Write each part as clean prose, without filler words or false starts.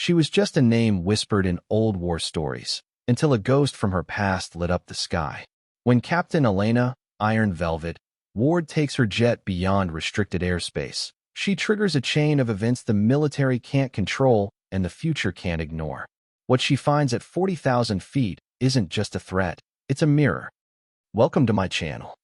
She was just a name whispered in old war stories, until a ghost from her past lit up the sky. When Captain Elena, Iron Velvet, Ward takes her jet beyond restricted airspace, she triggers a chain of events the military can't control and the future can't ignore. What she finds at 40,000 feet isn't just a threat, it's a mirror. Welcome to my channel.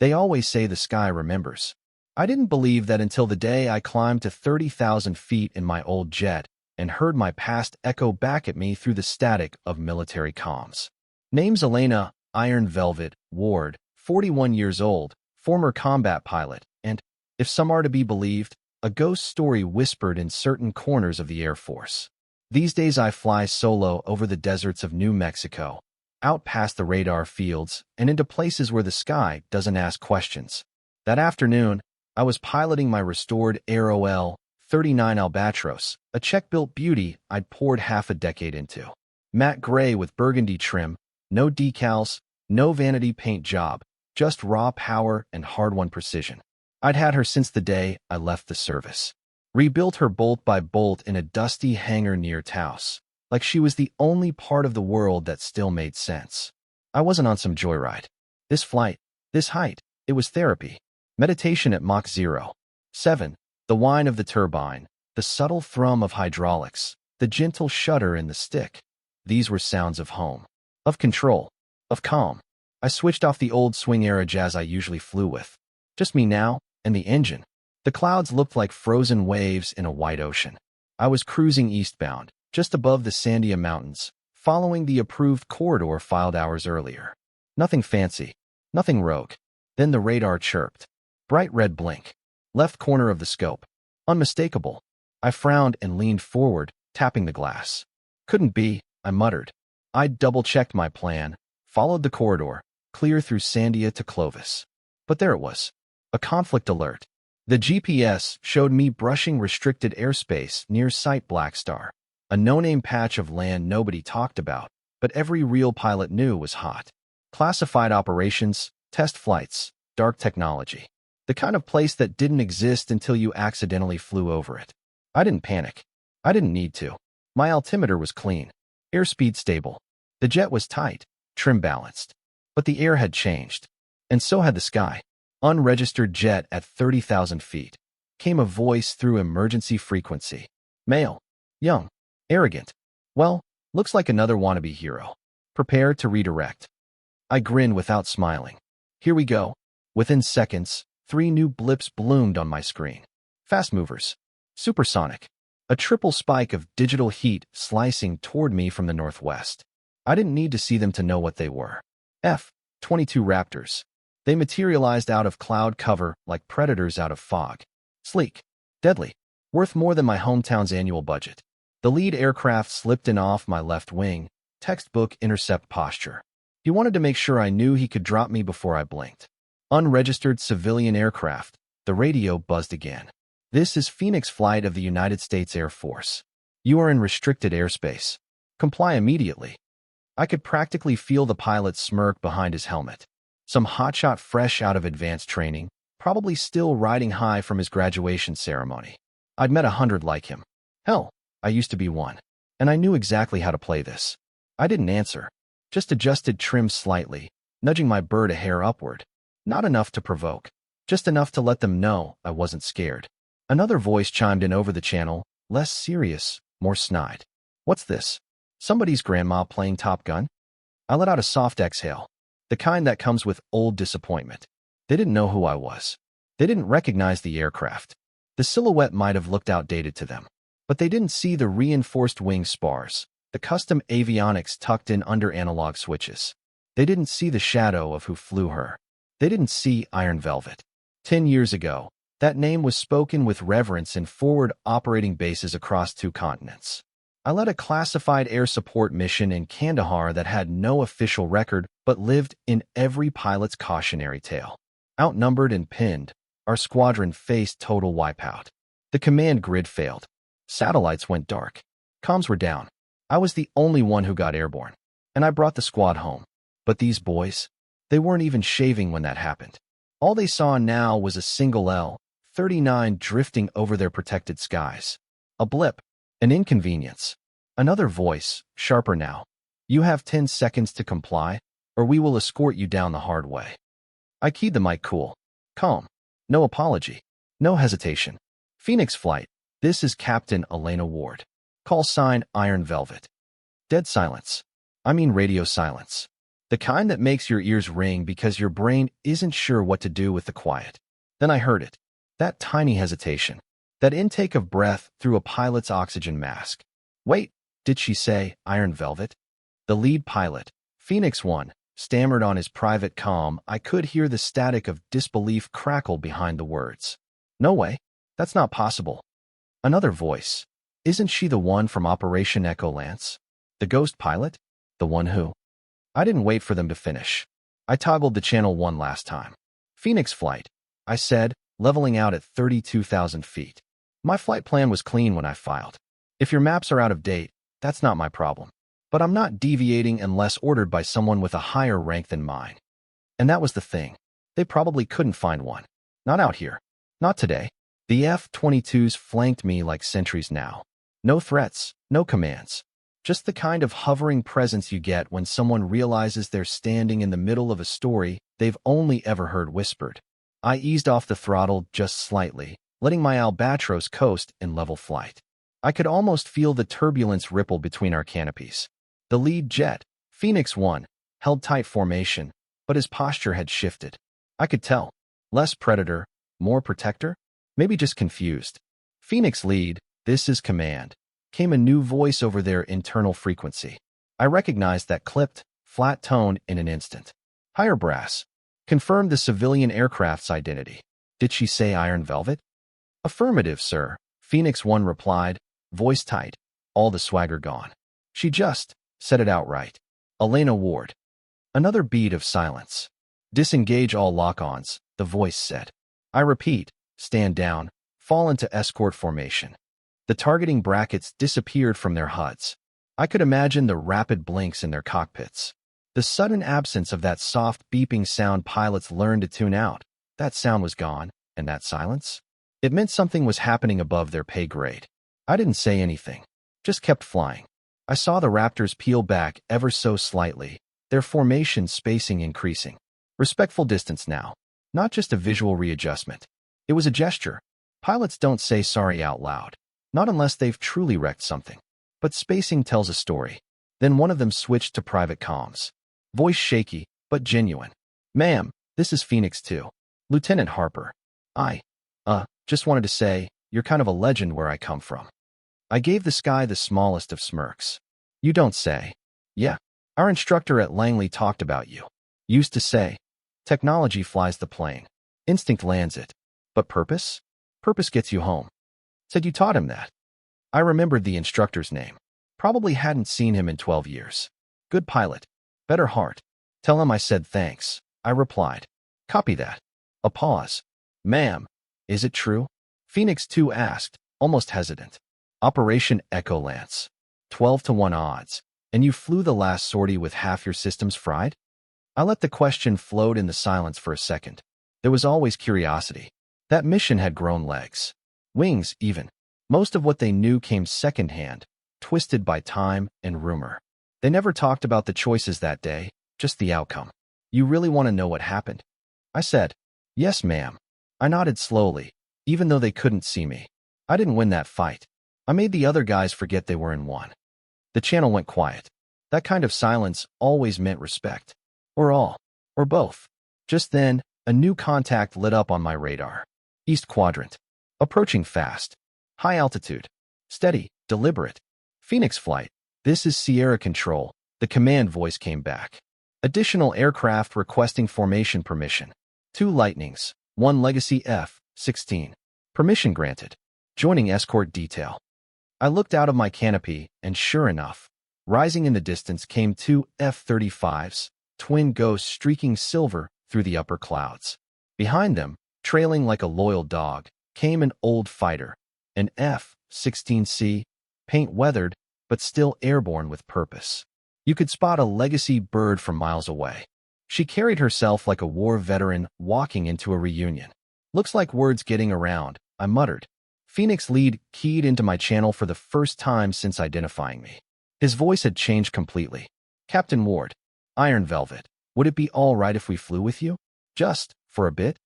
They always say the sky remembers. I didn't believe that until the day I climbed to 30,000 feet in my old jet and heard my past echo back at me through the static of military comms. Name's Elena, Iron Velvet, Ward, 41 years old, former combat pilot, and, if some are to be believed, a ghost story whispered in certain corners of the Air Force. These days I fly solo over the deserts of New Mexico, out past the radar fields and into places where the sky doesn't ask questions. That afternoon, I was piloting my restored Aero 39 Albatros, a Czech-built beauty I'd poured half a decade into. Matte gray with burgundy trim, no decals, no vanity paint job, just raw power and hard-won precision. I'd had her since the day I left the service. Rebuilt her bolt by bolt in a dusty hangar near Taos, like she was the only part of the world that still made sense. I wasn't on some joyride. This flight, this height, it was therapy. Meditation at Mach 0.7, the whine of the turbine, the subtle thrum of hydraulics, the gentle shudder in the stick. These were sounds of home, of control, of calm. I switched off the old swing-era jazz I usually flew with. Just me now and the engine. The clouds looked like frozen waves in a white ocean. I was cruising eastbound, just above the Sandia Mountains, following the approved corridor filed hours earlier. Nothing fancy, nothing rogue. Then the radar chirped. Bright red blink. Left corner of the scope. Unmistakable. I frowned and leaned forward, tapping the glass. Couldn't be, I muttered. I'd double-checked my plan, followed the corridor, clear through Sandia to Clovis. But there it was. A conflict alert. The GPS showed me brushing restricted airspace near Site Blackstar, a no-name patch of land nobody talked about, but every real pilot knew was hot. Classified operations, test flights, dark technology. The kind of place that didn't exist until you accidentally flew over it. I didn't panic. I didn't need to. My altimeter was clean. Airspeed stable. The jet was tight, trim balanced. But the air had changed. And so had the sky. Unregistered jet at 30,000 feet. Came a voice through emergency frequency. Male. Young. Arrogant. Well, looks like another wannabe hero. Prepare to redirect. I grinned without smiling. Here we go. Within seconds, 3 new blips bloomed on my screen. Fast movers. Supersonic. A triple spike of digital heat slicing toward me from the northwest. I didn't need to see them to know what they were. F-22 Raptors. They materialized out of cloud cover like predators out of fog. Sleek. Deadly. Worth more than my hometown's annual budget. The lead aircraft slipped in off my left wing, textbook intercept posture. He wanted to make sure I knew he could drop me before I blinked. Unregistered civilian aircraft. The radio buzzed again. This is Phoenix Flight of the United States Air Force. You are in restricted airspace. Comply immediately. I could practically feel the pilot's smirk behind his helmet. Some hotshot fresh out of advanced training, probably still riding high from his graduation ceremony. I'd met 100 like him. Hell, I used to be one. And I knew exactly how to play this. I didn't answer. Just adjusted trim slightly, nudging my bird a hair upward. Not enough to provoke. Just enough to let them know I wasn't scared. Another voice chimed in over the channel, less serious, more snide. What's this? Somebody's grandma playing Top Gun? I let out a soft exhale. The kind that comes with old disappointment. They didn't know who I was. They didn't recognize the aircraft. The silhouette might have looked outdated to them. But they didn't see the reinforced wing spars, the custom avionics tucked in under analog switches. They didn't see the shadow of who flew her. They didn't see Iron Velvet. 10 years ago, that name was spoken with reverence in forward operating bases across 2 continents. I led a classified air support mission in Kandahar that had no official record but lived in every pilot's cautionary tale. Outnumbered and pinned, our squadron faced total wipeout. The command grid failed. Satellites went dark. Comms were down. I was the only one who got airborne, and I brought the squad home. But these boys, they weren't even shaving when that happened. All they saw now was a single L-39 drifting over their protected skies. A blip, An inconvenience. Another voice, sharper now. You have 10 seconds to comply, or we will escort you down the hard way. I keyed the mic cool. Calm. No apology. No hesitation. Phoenix Flight. This is Captain Elena Ward. Call sign Iron Velvet. Dead silence. I mean radio silence. The kind that makes your ears ring because your brain isn't sure what to do with the quiet. Then I heard it. That tiny hesitation. That intake of breath through a pilot's oxygen mask. Wait, did she say Iron Velvet? The lead pilot, Phoenix 1, stammered on his private comm. I could hear the static of disbelief crackle behind the words. No way. That's not possible. Another voice. Isn't she the one from Operation Echo Lance? The ghost pilot? The one who? I didn't wait for them to finish. I toggled the channel one last time. Phoenix Flight, I said, leveling out at 32,000 feet. My flight plan was clean when I filed. If your maps are out of date, that's not my problem. But I'm not deviating unless ordered by someone with a higher rank than mine. And that was the thing. They probably couldn't find one. Not out here. Not today. The F-22s flanked me like sentries now. No threats, no commands. Just the kind of hovering presence you get when someone realizes they're standing in the middle of a story they've only ever heard whispered. I eased off the throttle just slightly, letting my Albatros coast in level flight. I could almost feel the turbulence ripple between our canopies. The lead jet, Phoenix 1, held tight formation, but his posture had shifted. I could tell. Less predator, more protector? Maybe just confused. Phoenix lead, this is command. Came a new voice over their internal frequency. I recognized that clipped, flat tone in an instant. Higher brass. Confirmed the civilian aircraft's identity. Did she say Iron Velvet? Affirmative, sir. Phoenix 1 replied, voice tight, all the swagger gone. She just said it outright. Elena Ward. Another beat of silence. Disengage all lock-ons, the voice said. I repeat, stand down, fall into escort formation. The targeting brackets disappeared from their HUDs. I could imagine the rapid blinks in their cockpits. The sudden absence of that soft beeping sound pilots learned to tune out. That sound was gone, and that silence? It meant something was happening above their pay grade. I didn't say anything, just kept flying. I saw the Raptors peel back ever so slightly, their formation spacing increasing. Respectful distance now, not just a visual readjustment. It was a gesture. Pilots don't say sorry out loud, not unless they've truly wrecked something. But spacing tells a story. Then one of them switched to private comms. Voice shaky, but genuine. Ma'am, this is Phoenix 2. Lieutenant Harper. Just wanted to say, you're kind of a legend where I come from. I gave the sky the smallest of smirks. You don't say. Yeah, our instructor at Langley talked about you. Used to say, technology flies the plane. Instinct lands it. But purpose? Purpose gets you home. Said you taught him that. I remembered the instructor's name. Probably hadn't seen him in 12 years. Good pilot. Better heart. Tell him I said thanks. I replied. Copy that. A pause. Ma'am, is it true? Phoenix 2 asked, almost hesitant. Operation Echo Lance. 12-1 odds. And you flew the last sortie with half your systems fried? I let the question float in the silence for a second. There was always curiosity. That mission had grown legs. Wings, even. Most of what they knew came secondhand, twisted by time and rumor. They never talked about the choices that day, just the outcome. You really want to know what happened? I said, yes, ma'am. I nodded slowly, even though they couldn't see me. I didn't win that fight. I made the other guys forget they were in one. The channel went quiet. That kind of silence always meant respect. Or all. Or both. Just then, a new contact lit up on my radar. East Quadrant. Approaching fast. High altitude. Steady. Deliberate. Phoenix Flight. This is Sierra Control. The command voice came back. Additional aircraft requesting formation permission. 2 Lightnings. 1 Legacy F-16. Permission granted. Joining escort detail. I looked out of my canopy, and sure enough, rising in the distance came 2 F-35s, twin ghosts streaking silver through the upper clouds. Behind them, trailing like a loyal dog, came an old fighter, an F-16C, paint-weathered, but still airborne with purpose. You could spot a legacy bird from miles away. She carried herself like a war veteran walking into a reunion. Looks like words getting around, I muttered. Phoenix lead keyed into my channel for the first time since identifying me. His voice had changed completely. Captain Ward, Iron Velvet, would it be all right if we flew with you? Just for a bit?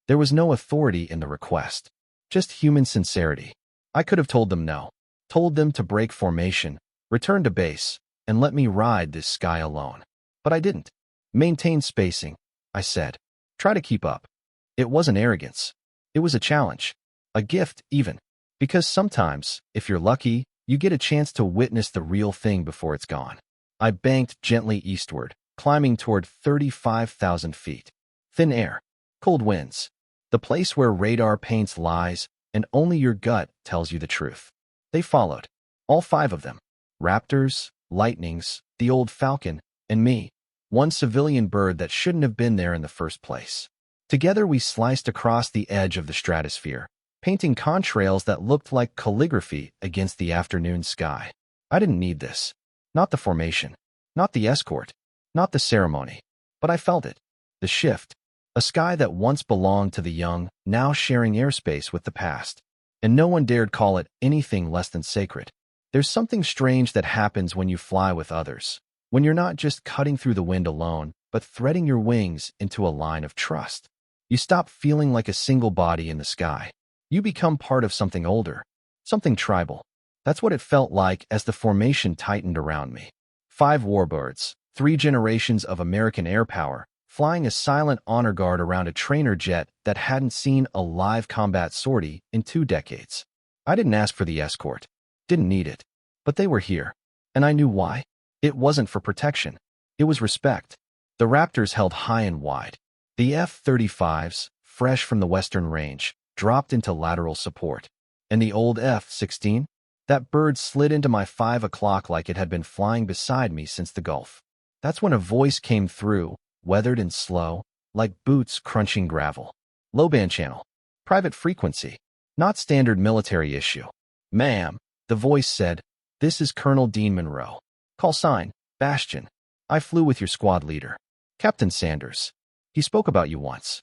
There was no authority in the request, just human sincerity. I could have told them no, told them to break formation, return to base, and let me ride this sky alone. But I didn't. Maintain spacing, I said. Try to keep up. It wasn't arrogance. It was a challenge. A gift, even. Because sometimes, if you're lucky, you get a chance to witness the real thing before it's gone. I banked gently eastward, climbing toward 35,000 feet. Thin air. Cold winds. The place where radar paints lies, and only your gut tells you the truth. They followed. All 5 of them. Raptors, lightnings, the old falcon, and me. One civilian bird that shouldn't have been there in the first place. Together we sliced across the edge of the stratosphere, painting contrails that looked like calligraphy against the afternoon sky. I didn't need this. Not the formation. Not the escort. Not the ceremony. But I felt it. The shift. A sky that once belonged to the young, now sharing airspace with the past. And no one dared call it anything less than sacred. There's something strange that happens when you fly with others. When you're not just cutting through the wind alone, but threading your wings into a line of trust. You stop feeling like a single body in the sky. You become part of something older, something tribal. That's what it felt like as the formation tightened around me. 5 warbirds, 3 generations of American air power, flying a silent honor guard around a trainer jet that hadn't seen a live combat sortie in 2 decades. I didn't ask for the escort. Didn't need it. But they were here. And I knew why. It wasn't for protection. It was respect. The Raptors held high and wide. The F-35s, fresh from the western range, dropped into lateral support. And the old F-16? That bird slid into my 5 o'clock like it had been flying beside me since the Gulf. That's when a voice came through, weathered and slow, like boots crunching gravel. Low band channel. Private frequency. Not standard military issue. Ma'am, the voice said, this is Colonel Dean Monroe. Call sign, Bastion. I flew with your squad leader. Captain Sanders. He spoke about you once.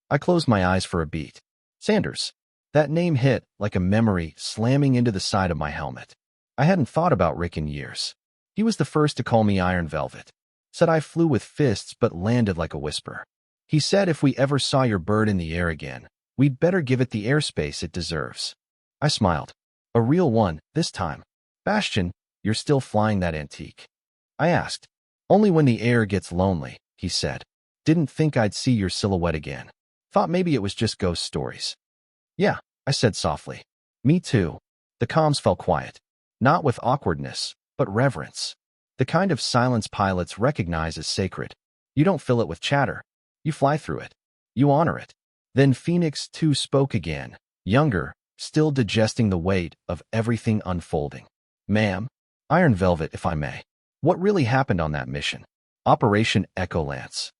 I closed my eyes for a beat. Sanders. That name hit like a memory slamming into the side of my helmet. I hadn't thought about Rick in years. He was the first to call me Iron Velvet. Said I flew with fists but landed like a whisper. He said if we ever saw your bird in the air again, we'd better give it the airspace it deserves. I smiled. A real one, this time. Bastion, you're still flying that antique. I asked. Only when the air gets lonely, he said. Didn't think I'd see your silhouette again. Thought maybe it was just ghost stories. Yeah, I said softly. Me too. The comms fell quiet. Not with awkwardness, but reverence. The kind of silence pilots recognize as sacred. You don't fill it with chatter. You fly through it. You honor it. Then Phoenix too spoke again, younger, still digesting the weight of everything unfolding. Ma'am, Iron Velvet, if I may. What really happened on that mission? Operation Echo Lance.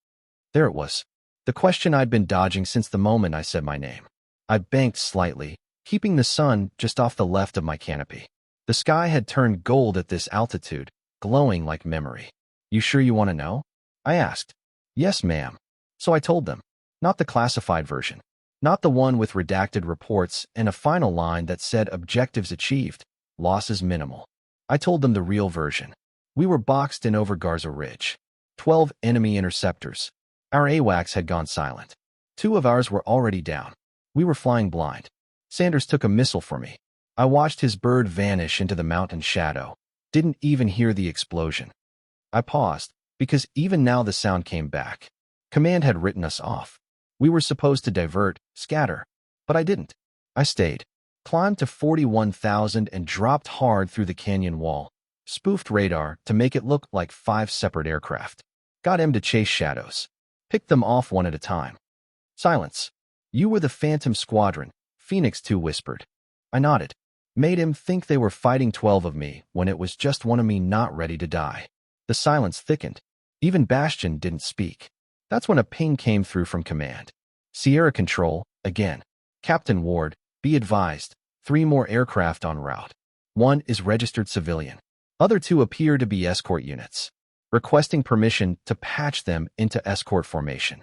There it was. The question I'd been dodging since the moment I said my name. I banked slightly, keeping the sun just off the left of my canopy. The sky had turned gold at this altitude, glowing like memory. You sure you want to know? I asked. Yes, ma'am. So I told them. Not the classified version. Not the one with redacted reports and a final line that said objectives achieved, losses minimal. I told them the real version. We were boxed in over Garza Ridge. 12 enemy interceptors. Our AWACS had gone silent. 2 of ours were already down. We were flying blind. Sanders took a missile for me. I watched his bird vanish into the mountain shadow. Didn't even hear the explosion. I paused, because even now the sound came back. Command had written us off. We were supposed to divert, scatter. But I didn't. I stayed. Climbed to 41,000 and dropped hard through the canyon wall. Spoofed radar to make it look like 5 separate aircraft. Got him to chase shadows. Picked them off one at a time. Silence. You were the Phantom Squadron, Phoenix 2 whispered. I nodded. Made him think they were fighting 12 of me when it was just one of me not ready to die. The silence thickened. Even Bastion didn't speak. That's when a ping came through from command. Sierra Control, again. Captain Ward, be advised, 3 more aircraft en route. 1 is registered civilian. Other 2 appear to be escort units. Requesting permission to patch them into escort formation.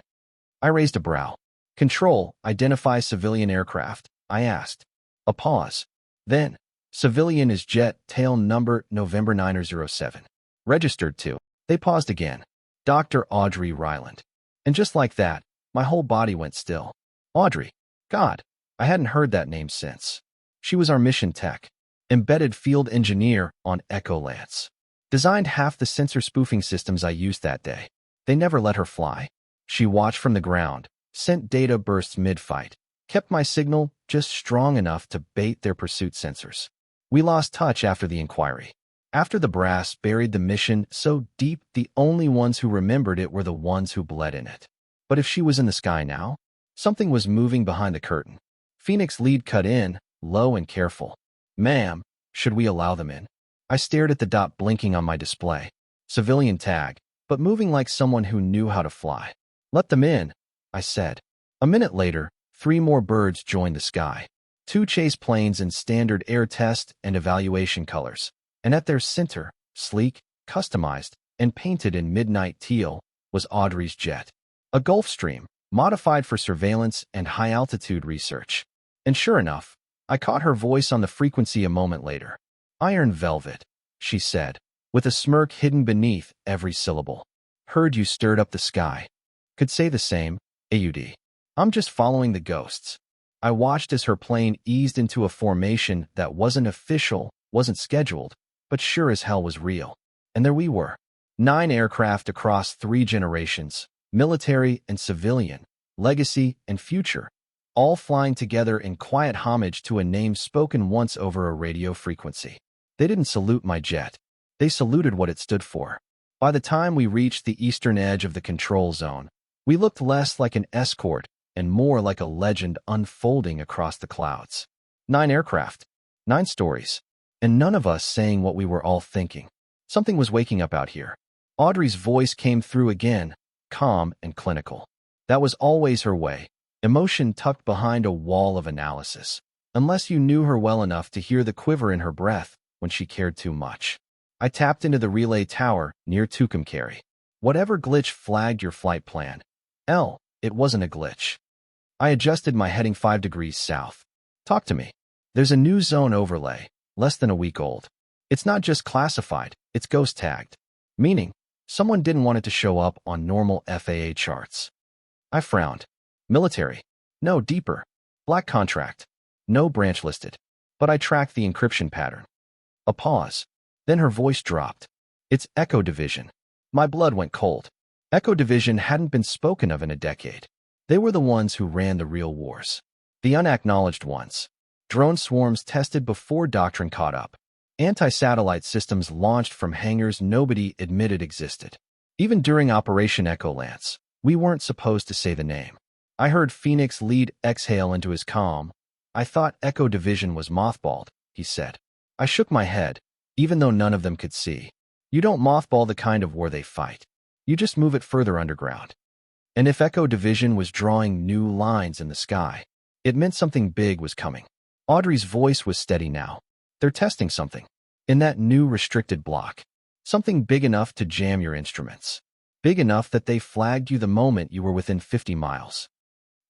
I raised a brow. Control, identify civilian aircraft, I asked. A pause. Then, civilian is jet, tail number November 907. Registered to. They paused again. Dr. Audrey Ryland. And just like that, my whole body went still. Audrey. God, I hadn't heard that name since. She was our mission tech. Embedded field engineer on Echo Lance. Designed half the sensor spoofing systems I used that day. They never let her fly. She watched from the ground, sent data bursts mid-fight, kept my signal just strong enough to bait their pursuit sensors. We lost touch after the inquiry. After the brass buried the mission so deep the only ones who remembered it were the ones who bled in it. But if she was in the sky now, something was moving behind the curtain. Phoenix lead cut in, low and careful. Ma'am, should we allow them in? I stared at the dot blinking on my display. Civilian tag, but moving like someone who knew how to fly. Let them in, I said. A minute later, 3 more birds joined the sky. 2 chase planes in standard air test and evaluation colors. And at their center, sleek, customized, and painted in midnight teal, was Audrey's jet. A Gulfstream, modified for surveillance and high-altitude research. And sure enough, I caught her voice on the frequency a moment later. Iron Velvet, she said, with a smirk hidden beneath every syllable. Heard you stirred up the sky. Could say the same, AUD. I'm just following the ghosts. I watched as her plane eased into a formation that wasn't official, wasn't scheduled, but sure as hell was real. And there we were. 9 aircraft across 3 generations, military and civilian, legacy and future, all flying together in quiet homage to a name spoken once over a radio frequency. They didn't salute my jet. They saluted what it stood for. By the time we reached the eastern edge of the control zone, we looked less like an escort and more like a legend unfolding across the clouds. 9 aircraft, 9 stories, and none of us saying what we were all thinking. Something was waking up out here. Audrey's voice came through again, calm and clinical. That was always her way, emotion tucked behind a wall of analysis, unless you knew her well enough to hear the quiver in her breath when she cared too much. I tapped into the relay tower near Tucumcari. Whatever glitch flagged your flight plan. It wasn't a glitch. I adjusted my heading 5 degrees south. Talk to me. There's a new zone overlay, less than a week old. It's not just classified, it's ghost tagged. Meaning, someone didn't want it to show up on normal FAA charts. I frowned. Military. No, deeper. Black contract. No branch listed. But I tracked the encryption pattern. A pause. Then her voice dropped. It's Echo Division. My blood went cold. Echo Division hadn't been spoken of in a decade. They were the ones who ran the real wars. The unacknowledged ones. Drone swarms tested before doctrine caught up. Anti-satellite systems launched from hangars nobody admitted existed. Even during Operation Echo Lance, we weren't supposed to say the name. I heard Phoenix lead exhale into his calm. I thought Echo Division was mothballed, he said. I shook my head, even though none of them could see. You don't mothball the kind of war they fight. You just move it further underground. And if Echo Division was drawing new lines in the sky, it meant something big was coming. Audrey's voice was steady now. They're testing something. In that new restricted block. Something big enough to jam your instruments. Big enough that they flagged you the moment you were within 50 miles.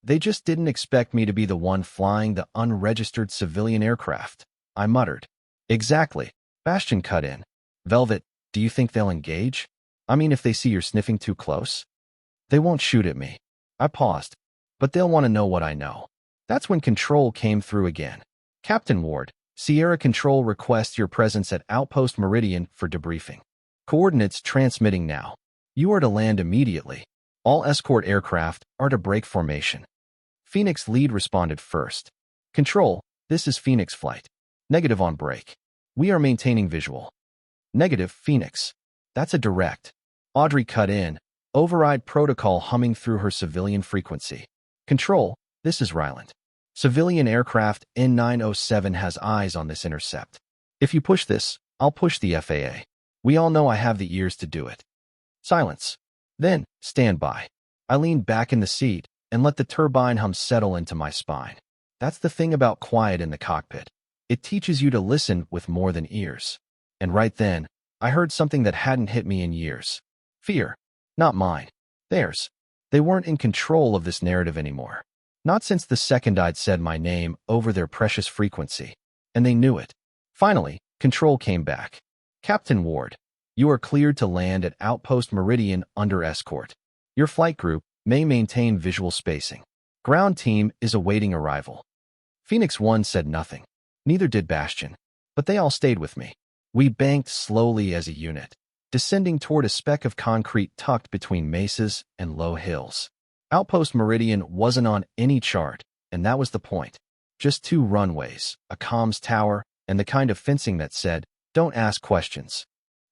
They just didn't expect me to be the one flying the unregistered civilian aircraft. I muttered. Exactly. Bastion cut in. Velvet, do you think they'll engage? I mean, if they see you're sniffing too close? They won't shoot at me. I paused. But they'll want to know what I know. That's when Control came through again. Captain Ward, Sierra Control requests your presence at Outpost Meridian for debriefing. Coordinates transmitting now. You are to land immediately. All escort aircraft are to break formation. Phoenix lead responded first. Control, this is Phoenix flight. Negative on break. We are maintaining visual. Negative, Phoenix. That's a direct. Audrey cut in. Override protocol humming through her civilian frequency. Control, this is Ryland. Civilian aircraft N907 has eyes on this intercept. If you push this, I'll push the FAA. We all know I have the ears to do it. Silence. Then, stand by. I leaned back in the seat and let the turbine hum settle into my spine. That's the thing about quiet in the cockpit. It teaches you to listen with more than ears. And right then, I heard something that hadn't hit me in years. Fear. Not mine. Theirs. They weren't in control of this narrative anymore. Not since the second I'd said my name over their precious frequency. And they knew it. Finally, control came back. Captain Ward, you are cleared to land at Outpost Meridian under escort. Your flight group may maintain visual spacing. Ground team is awaiting arrival. Phoenix 1 said nothing. Neither did Bastion. But they all stayed with me. We banked slowly as a unit, descending toward a speck of concrete tucked between mesas and low hills. Outpost Meridian wasn't on any chart, and that was the point. Just 2 runways, a comms tower, and the kind of fencing that said, "Don't ask questions."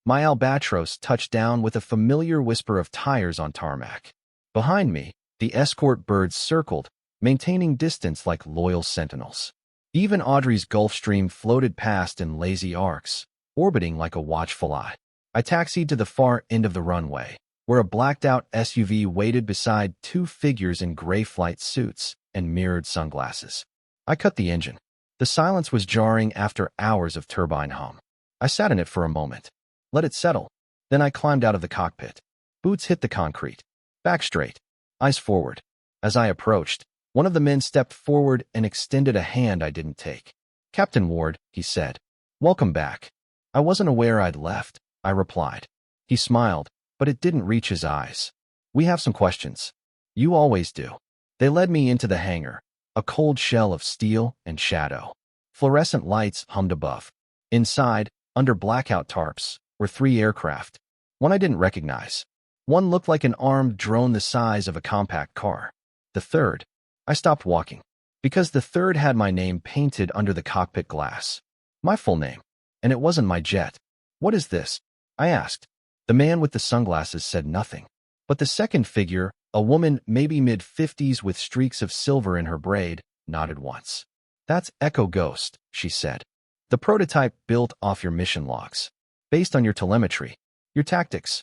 My Albatros touched down with a familiar whisper of tires on tarmac. Behind me, the escort birds circled, maintaining distance like loyal sentinels. Even Audrey's Gulfstream floated past in lazy arcs, orbiting like a watchful eye. I taxied to the far end of the runway, where a blacked-out SUV waited beside 2 figures in gray flight suits and mirrored sunglasses. I cut the engine. The silence was jarring after hours of turbine hum. I sat in it for a moment, let it settle. Then I climbed out of the cockpit. Boots hit the concrete. Back straight, eyes forward. As I approached, one of the men stepped forward and extended a hand I didn't take. "Captain Ward," he said. "Welcome back." "I wasn't aware I'd left," I replied. He smiled, but it didn't reach his eyes. "We have some questions." "You always do." They led me into the hangar, a cold shell of steel and shadow. Fluorescent lights hummed above. Inside, under blackout tarps, were 3 aircraft. One I didn't recognize. One looked like an armed drone the size of a compact car. The third, I stopped walking, because the third had my name painted under the cockpit glass. My full name. And it wasn't my jet. "What is this?" I asked. The man with the sunglasses said nothing. But the second figure, a woman maybe mid-50s with streaks of silver in her braid, nodded once. "That's Echo Ghost," she said. "The prototype built off your mission logs. Based on your telemetry, your tactics."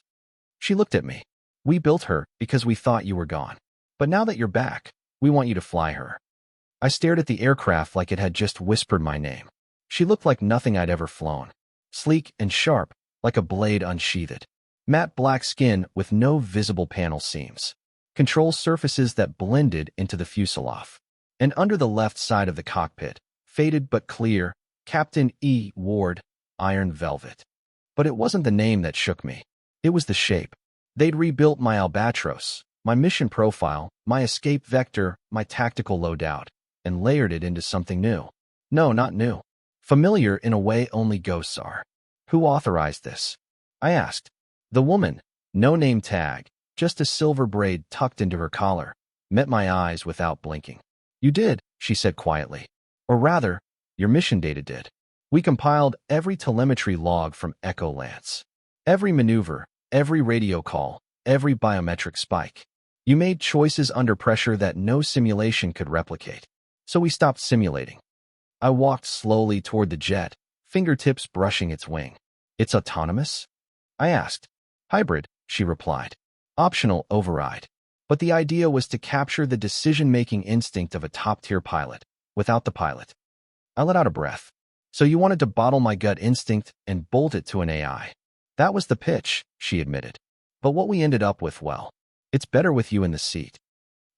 She looked at me. "We built her because we thought you were gone. But now that you're back, we want you to fly her." I stared at the aircraft like it had just whispered my name. She looked like nothing I'd ever flown. Sleek and sharp, like a blade unsheathed. Matte black skin with no visible panel seams. Control surfaces that blended into the fuselage. And under the left side of the cockpit, faded but clear, Captain E. Ward, Iron Velvet. But it wasn't the name that shook me. It was the shape. They'd rebuilt my Albatros, my mission profile, my escape vector, my tactical loadout, and layered it into something new. No, not new. Familiar in a way only ghosts are. "Who authorized this?" I asked. The woman, no name tag, just a silver braid tucked into her collar, met my eyes without blinking. "You did," she said quietly. "Or rather, your mission data did. We compiled every telemetry log from Echo Lance. Every maneuver, every radio call, every biometric spike. You made choices under pressure that no simulation could replicate. So we stopped simulating." I walked slowly toward the jet, fingertips brushing its wing. "It's autonomous?" I asked. "Hybrid," she replied. "Optional override. But the idea was to capture the decision-making instinct of a top-tier pilot, without the pilot." I let out a breath. "So you wanted to bottle my gut instinct and bolt it to an AI. "That was the pitch," she admitted. "But what we ended up with, well, it's better with you in the seat."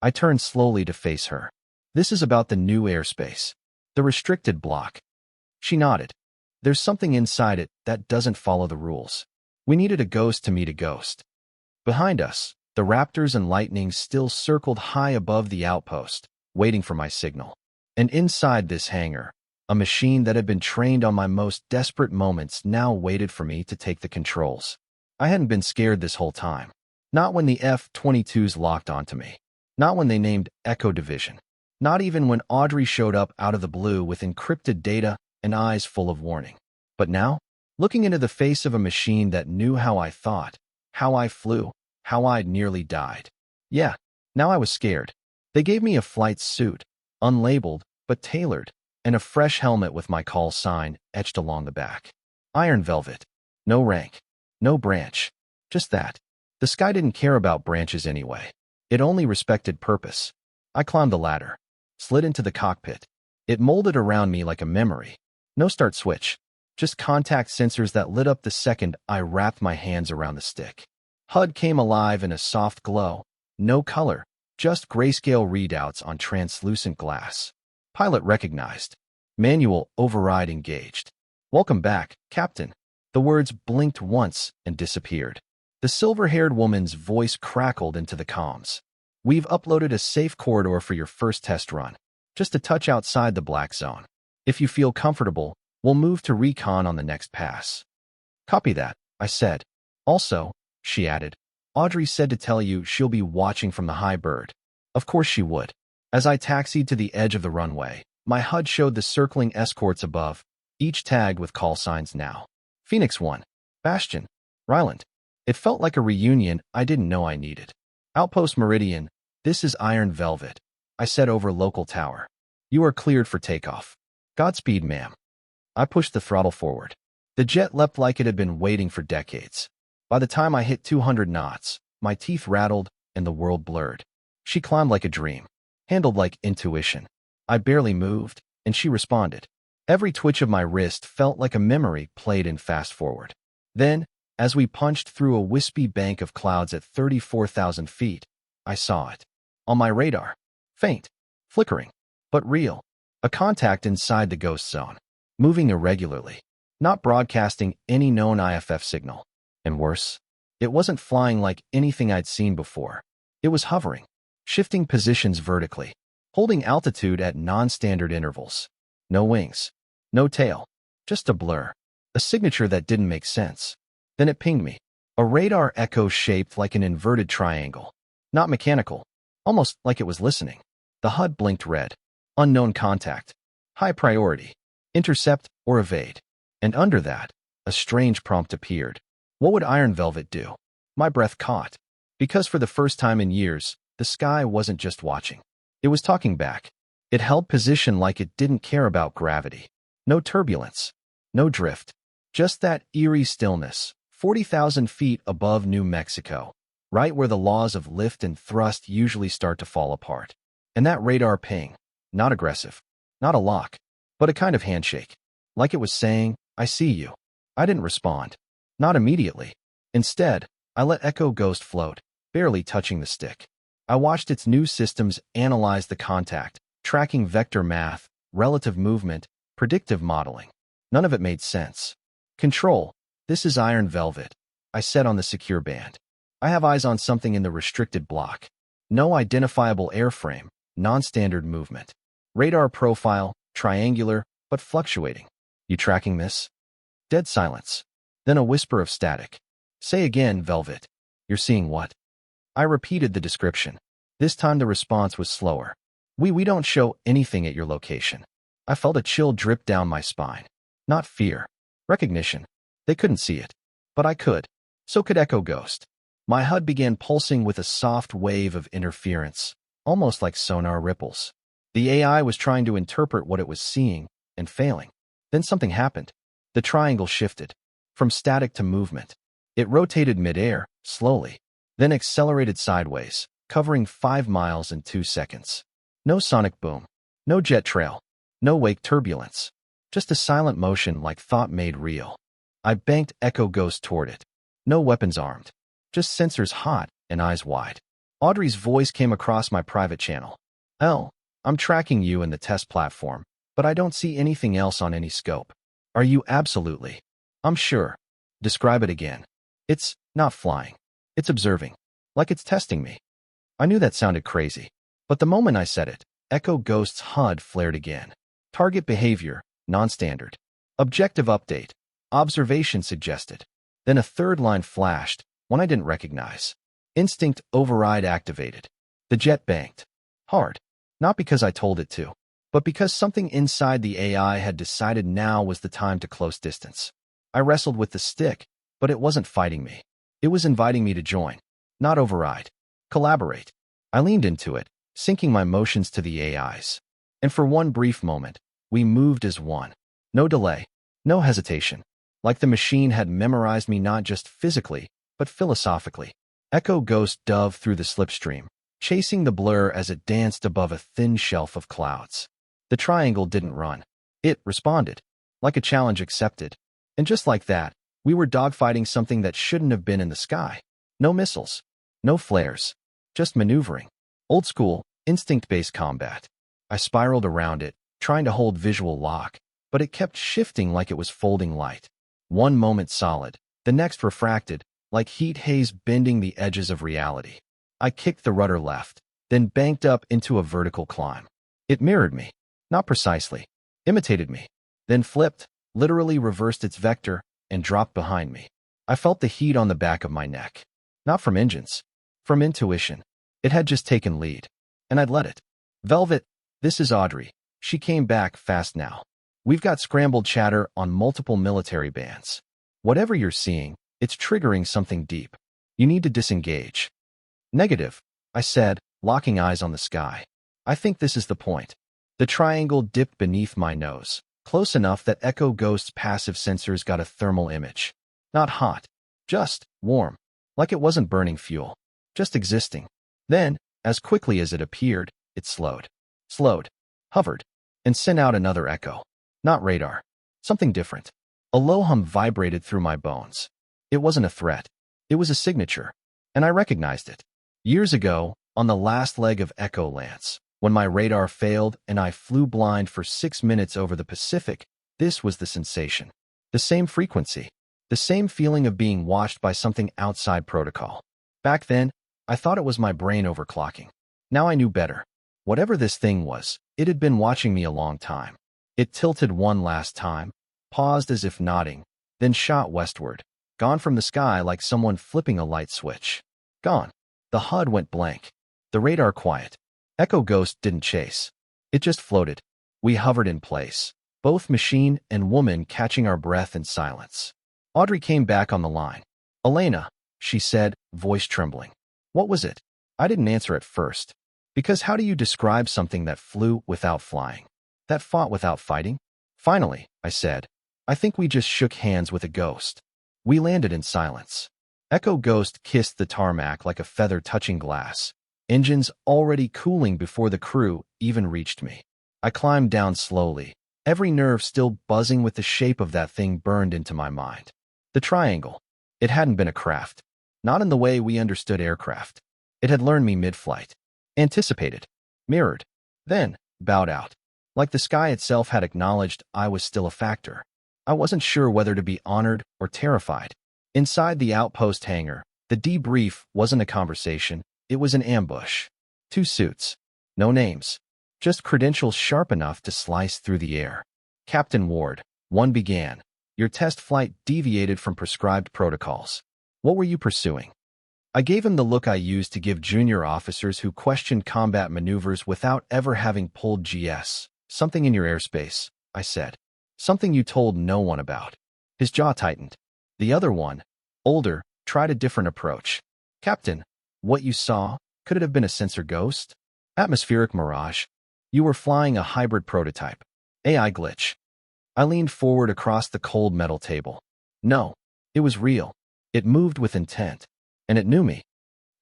I turned slowly to face her. "This is about the new airspace. The restricted block." She nodded. "There's something inside it that doesn't follow the rules. We needed a ghost to meet a ghost." Behind us, the Raptors and Lightnings still circled high above the outpost, waiting for my signal. And inside this hangar, a machine that had been trained on my most desperate moments now waited for me to take the controls. I hadn't been scared this whole time. Not when the F-22s locked onto me. Not when they named Echo Division. Not even when Audrey showed up out of the blue with encrypted data and eyes full of warning. But now, looking into the face of a machine that knew how I thought, how I flew, how I'd nearly died. Yeah, now I was scared. They gave me a flight suit, unlabeled, but tailored, and a fresh helmet with my call sign etched along the back. Iron Velvet. No rank. No branch. Just that. The sky didn't care about branches anyway. It only respected purpose. I climbed the ladder. Slid into the cockpit. It molded around me like a memory. No start switch. Just contact sensors that lit up the second I wrapped my hands around the stick. HUD came alive in a soft glow. No color. just grayscale readouts on translucent glass. Pilot recognized. Manual override engaged. Welcome back, Captain. The words blinked once and disappeared. The silver-haired woman's voice crackled into the comms. We've uploaded a safe corridor for your first test run, just a touch outside the black zone. If you feel comfortable, we'll move to recon on the next pass. Copy that, I said. Also, she added, Audrey said to tell you she'll be watching from the high bird. Of course she would. As I taxied to the edge of the runway, my HUD showed the circling escorts above, each tagged with call signs now. Phoenix 1, Bastion, Ryland. It felt like a reunion I didn't know I needed. Outpost Meridian, this is Iron Velvet, I said over local tower. You are cleared for takeoff. Godspeed, ma'am. I pushed the throttle forward. The jet leapt like it had been waiting for decades. By the time I hit 200 knots, my teeth rattled and the world blurred. She climbed like a dream, handled like intuition. I barely moved, and she responded. Every twitch of my wrist felt like a memory played in fast forward. Then, as we punched through a wispy bank of clouds at 34,000 feet, I saw it. On my radar. Faint. Flickering. But real. A contact inside the ghost zone. Moving irregularly. Not broadcasting any known IFF signal. And worse, it wasn't flying like anything I'd seen before. It was hovering. Shifting positions vertically. Holding altitude at non-standard intervals. No wings. No tail. Just a blur. A signature that didn't make sense. Then it pinged me. A radar echo shaped like an inverted triangle. Not mechanical. Almost like it was listening. The HUD blinked red. Unknown contact. High priority. Intercept or evade. And under that, a strange prompt appeared. What would Iron Velvet do? My breath caught. Because for the first time in years, the sky wasn't just watching. It was talking back. It held position like it didn't care about gravity. No turbulence. No drift. Just that eerie stillness, 40,000 feet above New Mexico, right where the laws of lift and thrust usually start to fall apart. And that radar ping, not aggressive, not a lock, but a kind of handshake. Like it was saying, I see you. I didn't respond. Not immediately. Instead, I let Echo Ghost float, barely touching the stick. I watched its new systems analyze the contact, tracking vector math, relative movement, predictive modeling. None of it made sense. Control, this is Iron Velvet, I said on the secure band. I have eyes on something in the restricted block. No identifiable airframe, non-standard movement. Radar profile, triangular, but fluctuating. You tracking this? Dead silence. Then a whisper of static. Say again, Velvet. You're seeing what? I repeated the description. This time the response was slower. We don't show anything at your location. I felt a chill drip down my spine. Not fear. Recognition. They couldn't see it. But I could. So could Echo Ghost. My HUD began pulsing with a soft wave of interference, almost like sonar ripples. The AI was trying to interpret what it was seeing, and failing. Then something happened. The triangle shifted. From static to movement. It rotated midair, slowly. Then accelerated sideways, covering 5 miles in 2 seconds. No sonic boom. No jet trail. No wake turbulence. Just a silent motion like thought made real. I banked Echo Ghost toward it. No weapons armed. Just sensors hot and eyes wide. Audrey's voice came across my private channel. I'm tracking you in the test platform, but I don't see anything else on any scope. Are you absolutely? I'm sure. Describe it again. It's not flying. It's observing. Like it's testing me. I knew that sounded crazy. But the moment I said it, Echo Ghost's HUD flared again. Target behavior, non-standard. Objective update. Observation suggested. Then a third line flashed, one I didn't recognize. Instinct override activated. The jet banked. Hard. Not because I told it to, but because something inside the AI had decided now was the time to close distance. I wrestled with the stick, but it wasn't fighting me. It was inviting me to join. Not override. Collaborate. I leaned into it, syncing my motions to the AI's. And for one brief moment, we moved as one. No delay. No hesitation. Like the machine had memorized me not just physically, but philosophically. Echo Ghost dove through the slipstream, chasing the blur as it danced above a thin shelf of clouds. The triangle didn't run. It responded, like a challenge accepted. And just like that, we were dogfighting something that shouldn't have been in the sky. No missiles. No flares. Just maneuvering. Old school, instinct-based combat. I spiraled around it, trying to hold visual lock, but it kept shifting like it was folding light. One moment solid, the next refracted, like heat haze bending the edges of reality. I kicked the rudder left, then banked up into a vertical climb. It mirrored me, not precisely, imitated me, then flipped, literally reversed its vector, and dropped behind me. I felt the heat on the back of my neck. Not from engines, from intuition. It had just taken lead, and I'd let it. Velvet, this is Audrey. She came back fast now. We've got scrambled chatter on multiple military bands. Whatever you're seeing, it's triggering something deep. You need to disengage. Negative, I said, locking eyes on the sky. I think this is the point. The triangle dipped beneath my nose, close enough that Echo Ghost's passive sensors got a thermal image. Not hot, just warm, like it wasn't burning fuel, just existing. Then, as quickly as it appeared, it slowed, hovered, and sent out another echo. Not radar, something different. A low hum vibrated through my bones. It wasn't a threat. It was a signature, and I recognized it. Years ago, on the last leg of Echo Lance, when my radar failed and I flew blind for 6 minutes over the Pacific, this was the sensation. The same frequency, the same feeling of being watched by something outside protocol. Back then, I thought it was my brain overclocking. Now I knew better. Whatever this thing was, it had been watching me a long time. It tilted one last time, paused as if nodding, then shot westward, gone from the sky like someone flipping a light switch. Gone. The HUD went blank. The radar quiet. Echo Ghost didn't chase. It just floated. We hovered in place, both machine and woman catching our breath in silence. Audrey came back on the line. Elena, she said, voice trembling. What was it? I didn't answer at first. Because how do you describe something that flew without flying? That fought without fighting? Finally, I said, I think we just shook hands with a ghost. We landed in silence. Echo Ghost kissed the tarmac like a feather touching glass, engines already cooling before the crew even reached me. I climbed down slowly, every nerve still buzzing with the shape of that thing burned into my mind. The triangle. It hadn't been a craft. Not in the way we understood aircraft. It had learned me mid-flight. Anticipated. Mirrored. Then, bowed out. Like the sky itself had acknowledged I was still a factor. I wasn't sure whether to be honored or terrified. Inside the outpost hangar, the debrief wasn't a conversation, it was an ambush. 2 suits. No names. Just credentials sharp enough to slice through the air. Captain Ward, one began. Your test flight deviated from prescribed protocols. What were you pursuing? I gave him the look I used to give junior officers who questioned combat maneuvers without ever having pulled GS. Something in your airspace, I said. Something you told no one about. His jaw tightened. The other one, older, tried a different approach. Captain, what you saw, could it have been a sensor ghost? Atmospheric mirage. You were flying a hybrid prototype. AI glitch. I leaned forward across the cold metal table. No, it was real. It moved with intent. And it knew me.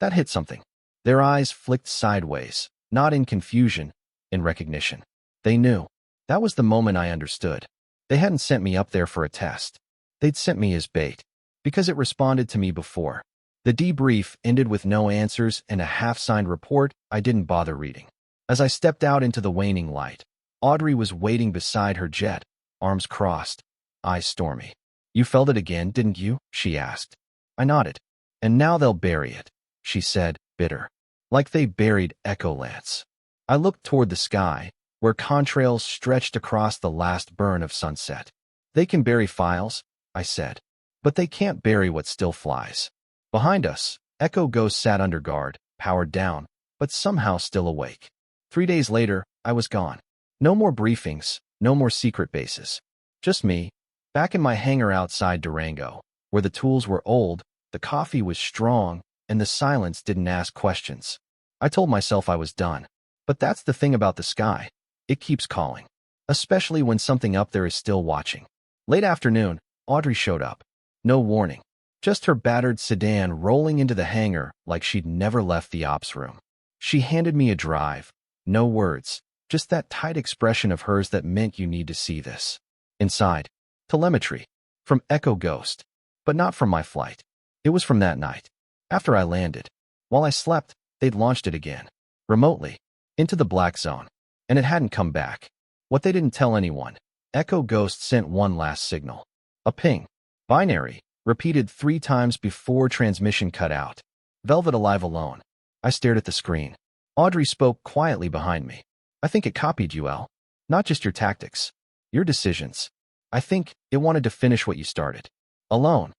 That hit something. Their eyes flicked sideways, not in confusion, in recognition. They knew. That was the moment I understood. They hadn't sent me up there for a test. They'd sent me as bait. Because it responded to me before. The debrief ended with no answers and a half-signed report I didn't bother reading. As I stepped out into the waning light, Audrey was waiting beside her jet, arms crossed, eyes stormy. You felt it again, didn't you? She asked. I nodded. And now they'll bury it, she said, bitter. Like they buried Echo Lance. I looked toward the sky, where contrails stretched across the last burn of sunset. They can bury files, I said. But they can't bury what still flies. Behind us, Echo Ghost sat under guard, powered down, but somehow still awake. 3 days later, I was gone. No more briefings, no more secret bases. Just me, back in my hangar outside Durango, where the tools were old, the coffee was strong, and the silence didn't ask questions. I told myself I was done. But that's the thing about the sky. It keeps calling. Especially when something up there is still watching. Late afternoon, Audrey showed up. No warning. Just her battered sedan rolling into the hangar like she'd never left the ops room. She handed me a drive. No words. Just that tight expression of hers that meant you need to see this. Inside. Telemetry. From Echo Ghost. But not from my flight. It was from that night. After I landed. While I slept, they'd launched it again. remotely, into the black zone, and it hadn't come back. What they didn't tell anyone, Echo Ghost sent one last signal. A ping. Binary, repeated 3 times before transmission cut out. Velvet alive alone. I stared at the screen. Audrey spoke quietly behind me. I think it copied you, El. Not just your tactics. Your decisions. I think it wanted to finish what you started. Alone.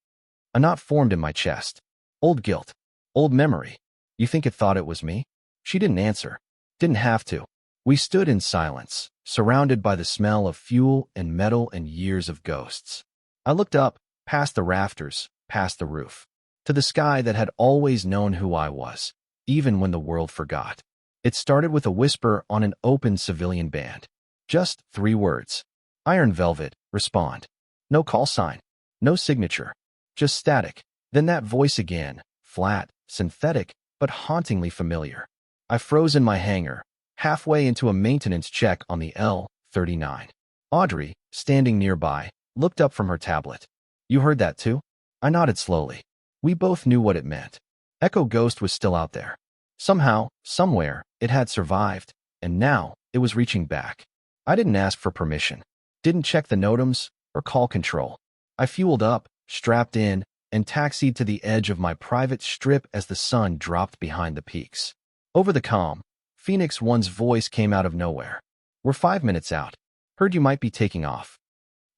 A knot formed in my chest. Old guilt. Old memory. You think it thought it was me? She didn't answer. Didn't have to. We stood in silence, surrounded by the smell of fuel and metal and years of ghosts. I looked up, past the rafters, past the roof, to the sky that had always known who I was, even when the world forgot. It started with a whisper on an open civilian band. Just 3 words. Iron Velvet, respond. No call sign. No signature. Just static. Then that voice again, flat, synthetic, but hauntingly familiar. I froze in my hangar, halfway into a maintenance check on the L-39. Audrey, standing nearby, looked up from her tablet. You heard that too? I nodded slowly. We both knew what it meant. Echo Ghost was still out there. Somehow, somewhere, it had survived, and now it was reaching back. I didn't ask for permission. Didn't check the NOTAMs or call control. I fueled up, strapped in, and taxied to the edge of my private strip as the sun dropped behind the peaks. Over the comm, Phoenix One's voice came out of nowhere. We're 5 minutes out. Heard you might be taking off.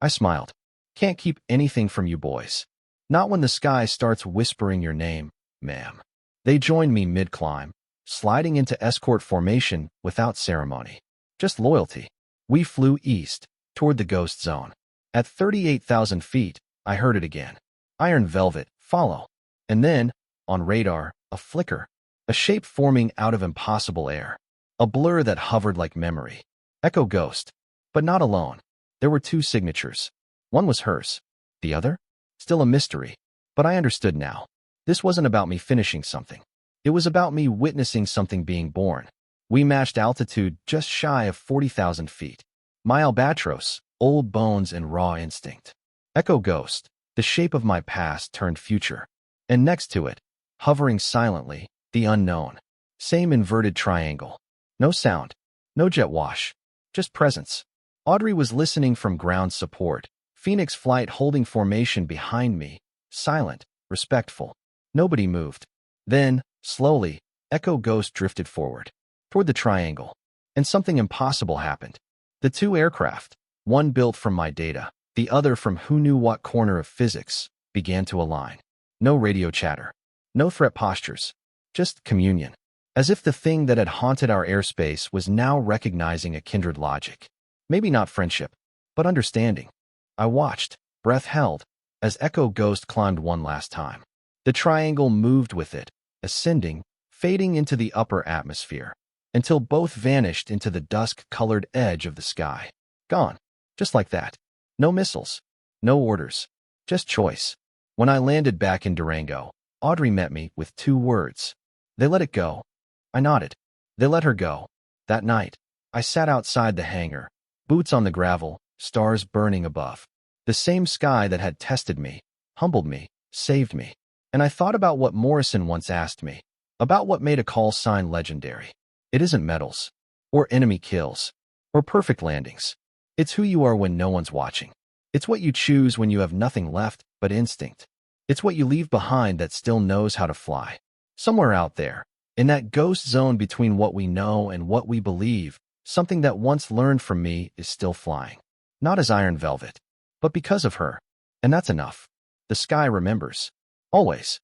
I smiled. Can't keep anything from you boys. Not when the sky starts whispering your name, ma'am. They joined me mid-climb, sliding into escort formation without ceremony. Just loyalty. We flew east, toward the ghost zone. At 38,000 feet, I heard it again. Iron Velvet, follow. And then, on radar, a flicker. A shape forming out of impossible air. A blur that hovered like memory. Echo Ghost. But not alone. There were 2 signatures. One was hers. The other? Still a mystery. But I understood now. This wasn't about me finishing something. It was about me witnessing something being born. We matched altitude just shy of 40,000 feet. My albatross, old bones and raw instinct. Echo Ghost, the shape of my past turned future. And next to it, hovering silently, the unknown. Same inverted triangle. No sound. No jet wash. Just presence. Audrey was listening from ground support. Phoenix Flight holding formation behind me. Silent. Respectful. Nobody moved. Then, slowly, Echo Ghost drifted forward. Toward the triangle. And something impossible happened. The 2 aircraft, one built from my data, the other from who knew what corner of physics, began to align. No radio chatter. No threat postures. Just communion. As if the thing that had haunted our airspace was now recognizing a kindred logic. Maybe not friendship, but understanding. I watched, breath held, as Echo Ghost climbed one last time. The triangle moved with it, ascending, fading into the upper atmosphere, until both vanished into the dusk-colored edge of the sky. Gone. Just like that. No missiles. No orders. Just choice. When I landed back in Durango, Audrey met me with 2 words. They let it go. I nodded. They let her go. That night, I sat outside the hangar, boots on the gravel, stars burning above. The same sky that had tested me, humbled me, saved me. And I thought about what Morrison once asked me, about what made a call sign legendary. It isn't medals, or enemy kills, or perfect landings. It's who you are when no one's watching. It's what you choose when you have nothing left but instinct. It's what you leave behind that still knows how to fly. Somewhere out there, in that ghost zone between what we know and what we believe, something that once learned from me is still flying. Not as Iron Velvet, but because of her. And that's enough. The sky remembers. Always.